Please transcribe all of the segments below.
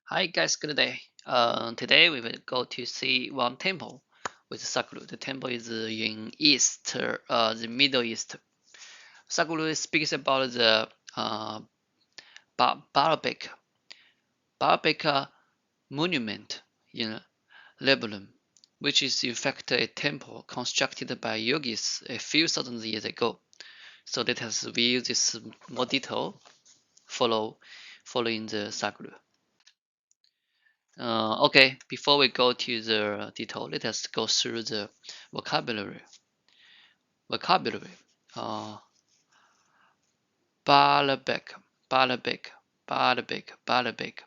Hi guys, good day. Today we will go to see one temple with Sakura. The temple is in the Middle East. Sakura speaks about the baalbek monument in Lebanon, which is in fact a temple constructed by yogis a few thousand years ago. So let us view this more detail following the Sakura. Okay, before we go to the detail, let us go through the vocabulary. Vocabulary. Uh, baalbek, baalbek, baalbek, baalbek,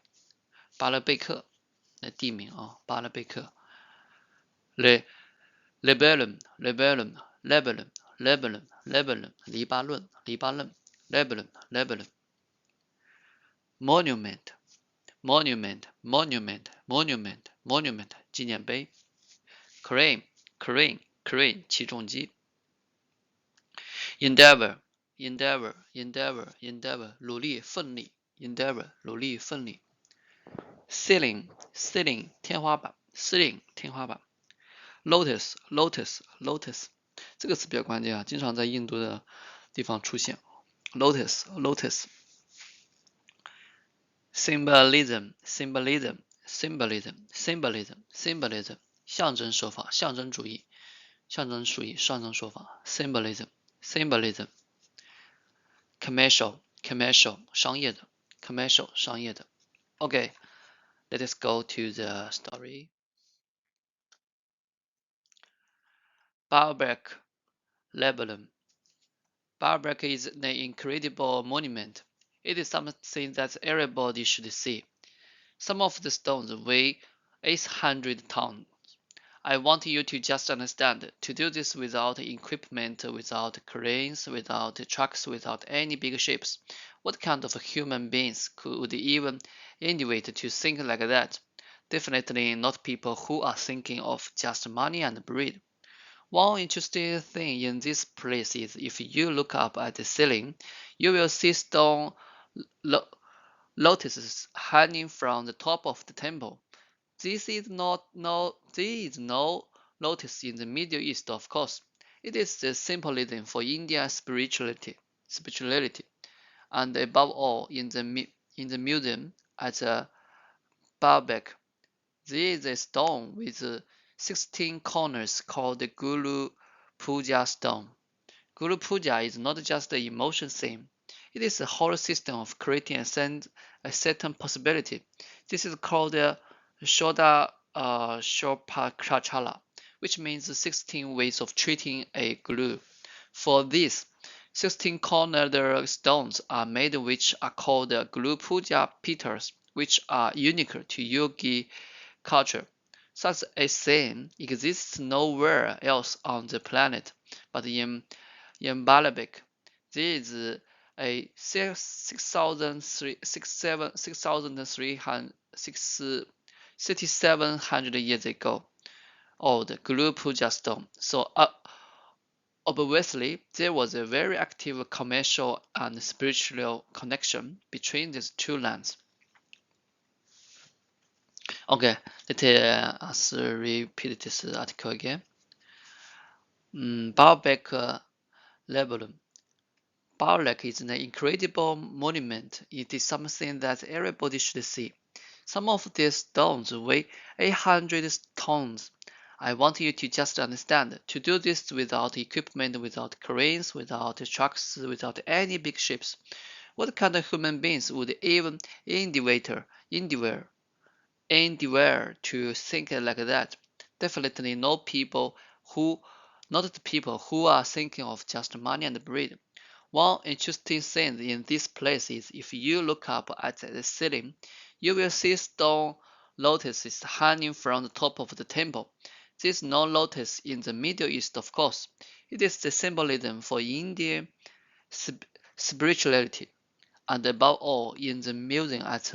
baalbek 的地名啊，巴勒贝克。Le Lebanon, Lebanon, Lebanon, Lebanon, Lebanon, 黎巴嫩，黎巴嫩，Lebanon, Lebanon. Monument, monument, monument, monument, monument 纪念碑。Crane, crane, crane 起重机。Endeavor, endeavor, endeavor, endeavor 努力奋力。Endeavor 努力奋力。Ceiling, ceiling 天花板。Ceiling 天花板。Lotus, lotus, lotus 这个词比较关键啊，经常在印度的地方出现。Lotus, lotus. Symbolism, symbolism, symbolism, symbolism, symbolism 象征手法，象征主义，象征主义，象征手法。Symbolism, symbolism. Commercial, commercial 商业的 commercial 商业的。Okay, let us go to the story. baalbek, Lebanon. baalbek is an incredible monument. It is something that everybody should see. Some of the stones weigh 800 tons. I want you to just understand, to do this without equipment, without cranes, without trucks, without any big ships, what kind of human beings could even innovate to think like that? Definitely not people who are thinking of just money and bread. One interesting thing in this place is if you look up at the ceiling, you will see stone lotuses hanging from the top of the temple. This is no lotus in the Middle East, of course. It is the symbolism for India's spirituality, and above all, in the museum at baalbek, there is a stone with 16 corners called the Guru Puja stone. Guru Puja is not just an emotion thing. It is a whole system of creating a certain possibility. This is called Shoda Shopakachala, which means 16 ways of treating a guru. For this, 16 cornered stones are made which are called Guru Puja Petals, which are unique to yogi culture. Such a thing exists nowhere else on the planet, but in baalbek, there is a 6,700 years ago old Guru Puja stone. So obviously, there was a very active commercial and spiritual connection between these two lands. Okay, let us repeat this article again. baalbek, Lebanon. Baalbek is an incredible monument. It is something that everybody should see. Some of these stones weigh 800 tons. I want you to just understand, to do this without equipment, without cranes, without trucks, without any big ships. What kind of human beings would even endeavor to think like that? Definitely not the people who are thinking of just money and bread. One interesting thing in this place is if you look up at the ceiling, you will see stone lotuses hanging from the top of the temple. This is no lotus in the Middle East, of course. It is the symbolism for Indian spirituality. And above all, in the museum at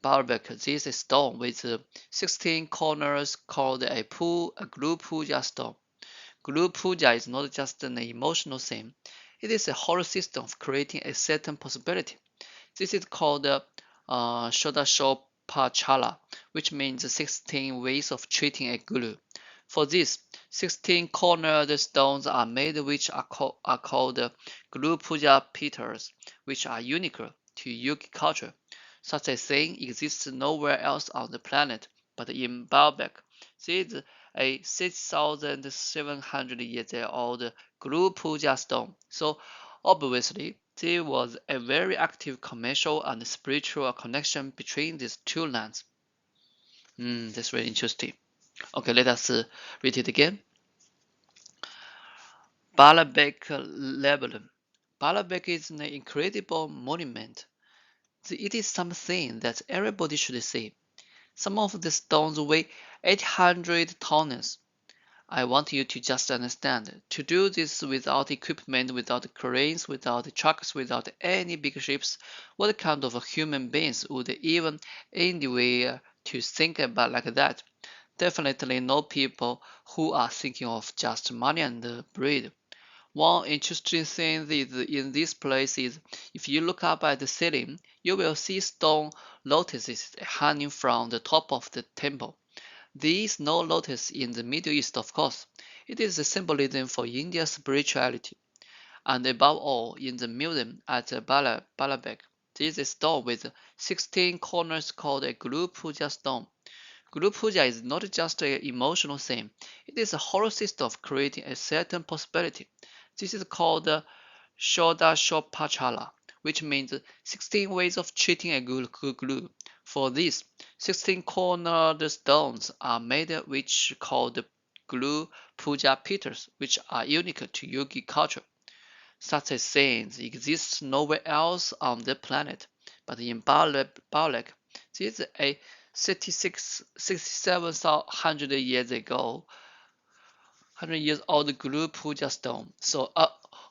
baalbek, there is a stone with 16 corners called a Guru Puja stone. Guru Puja is not just an emotional thing. It is a whole system of creating a certain possibility. This is called Shodashopakachala, Pachala, which means 16 ways of treating a guru. For this, 16 cornered stones are made which are called Guru Puja Petals, which are unique to yogi culture. Such a thing exists nowhere else on the planet but in baalbek. This is a 6,700 years old Guru Puja stone. So obviously, there was a very active commercial and spiritual connection between these two lands. That's really interesting. Okay, let us read it again. baalbek Lebanon. baalbek is an incredible monument. It is something that everybody should see. Some of the stones weigh 800 tons. I want you to just understand. To do this without equipment, without cranes, without trucks, without any big ships, what kind of human beings would even endeavor to think about like that? Definitely no people who are thinking of just money and bread. One interesting thing is in this place is if you look up at the ceiling, you will see stone lotuses hanging from the top of the temple. There is no lotus in the Middle East, of course. It is a symbolism for India's spirituality. And above all, in the museum at Baalbek, there is a stone with 16 corners called a Guru Puja stone. Guru Puja is not just an emotional thing, it is a whole system of creating a certain possibility. This is called Shodashopachala, which means 16 ways of treating a guru. For this, 16 cornered stones are made which called Guru Puja Petals, which are unique to yogi culture. Such a thing exists nowhere else on the planet, but in Baalbek, this is a 6700 years ago, 100 years old Guru Puja stone. So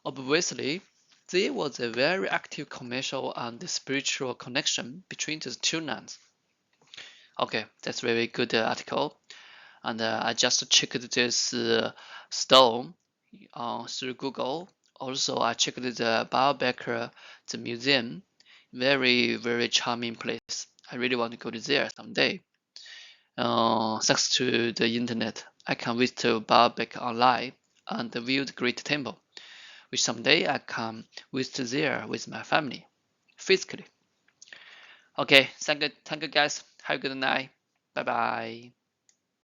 obviously, there was a very active commercial and spiritual connection between the two lands. Okay, that's a very good article. And I just checked this stone through Google. Also, I checked the Baalbek, the museum. Very, very charming place. I really want to go to there someday. Thanks to the internet, I can visit Baalbek online and view the Great Temple, which someday I can visit there with my family, physically. Okay, thank you guys. Have a good night. Bye bye.